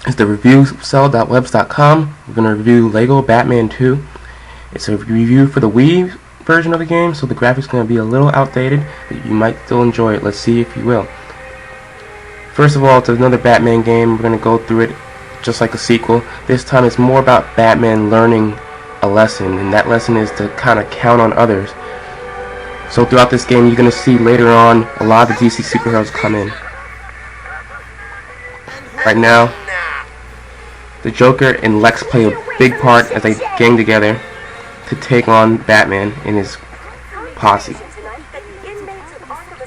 It's the reviewcell.webs.com. We're going to review Lego Batman 2. It's a review for the Wii version of the game, so the graphics are going to be a little outdated, but you might still enjoy it. Let's see if you will. First of all, it's another Batman game. We're going to go through it just like a sequel. This time it's more about Batman learning a lesson, and that lesson is to kind of count on others. So throughout this game, you're going to see later on a lot of the DC superheroes come in. Right now, the Joker and Lex play a big part as they gang together to take on Batman and his posse.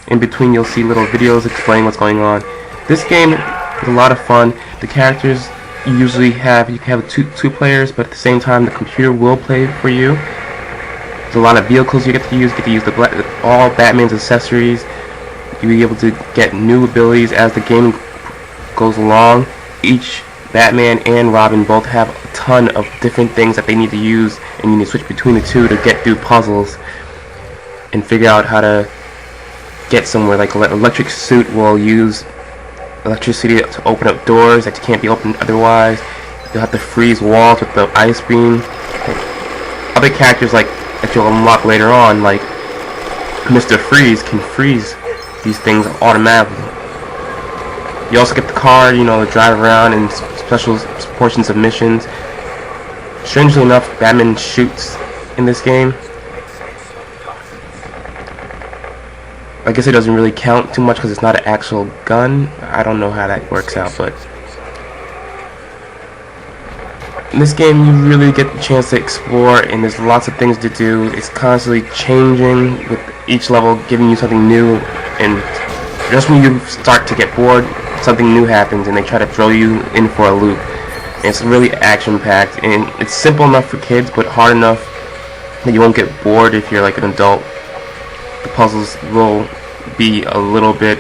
In between, you'll see little videos explaining what's going on. This game is a lot of fun. The characters you usually have, two players, but at the same time the computer will play for you. There's a lot of vehicles you get to use. All Batman's accessories. You'll be able to get new abilities as the game goes along. Each Batman and Robin both have a ton of different things that they need to use, and you need to switch between the two to get through puzzles and figure out how to get somewhere. Like electric suit will use electricity to open up doors that can't be opened otherwise. You'll have to freeze walls with the ice beam. Other characters that you'll unlock later on, like Mr. Freeze, can freeze these things automatically. You also get the car, to drive around in special portions of missions. Strangely enough, Batman shoots in this game. I guess it doesn't really count too much because it's not an actual gun. I don't know how that works out, but in this game you really get the chance to explore, and there's lots of things to do. It's constantly changing with each level, giving you something new, and just when you start to get bored, something new happens and they try to throw you in for a loop. And it's really action-packed, and it's simple enough for kids, but hard enough that you won't get bored if you're like an adult. The puzzles will be a little bit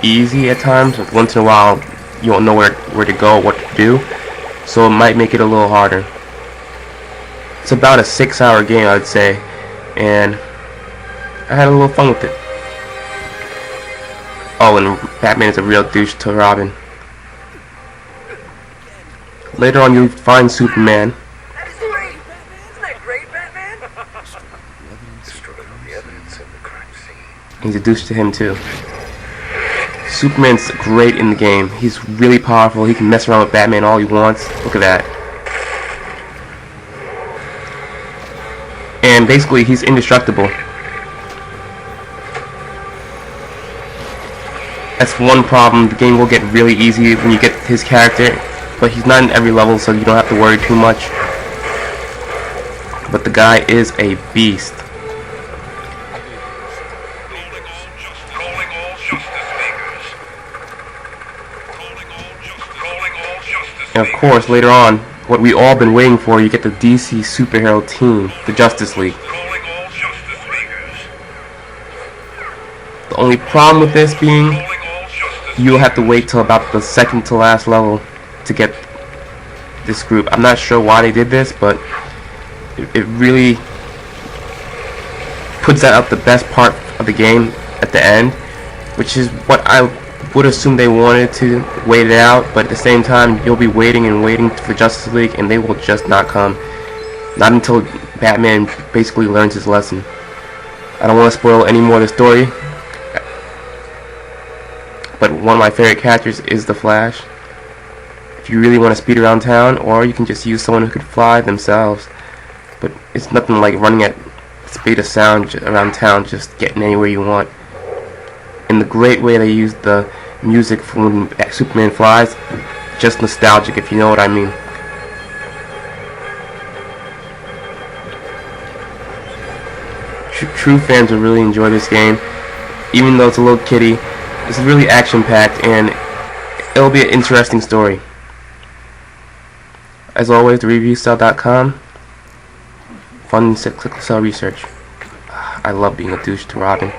easy at times, but once in a while you won't know where to go, what to do, so it might make it a little harder. It's about a 6-hour game, I would say, and I had a little fun with it. Oh, and Batman is a real douche to Robin. Later on, you'll find Superman. That is great! Isn't that great, Batman? He's a douche to him too. Superman's great in the game. He's really powerful. He can mess around with Batman all he wants. Look at that. And basically, he's indestructible. That's one problem. The game will get really easy when you get his character, but he's not in every level, so you don't have to worry too much. But the guy is a beast. And of course, later on, what we all been waiting for, you get the DC superhero team, the Justice League. The only problem with this being, you'll have to wait till about the second to last level to get this group. I'm not sure why they did this, but it really puts out the best part of the game at the end, which is what I would assume they wanted to wait it out, but at the same time you'll be waiting and waiting for Justice League, and they will just not come. Not until Batman basically learns his lesson. I don't want to spoil any more of the story, but one of my favorite characters is the Flash. If you really want to speed around town, or you can just use someone who could fly themselves, but it's nothing like running at speed of sound around town, just getting anywhere you want. And the great way they use the music from when Superman flies, just nostalgic, if you know what I mean. True fans will really enjoy this game, even though it's a little kiddie. It's really action-packed, and it'll be an interesting story. As always, the reviewcell.com. Fun cyclical cell research. I love being a douche to Robin.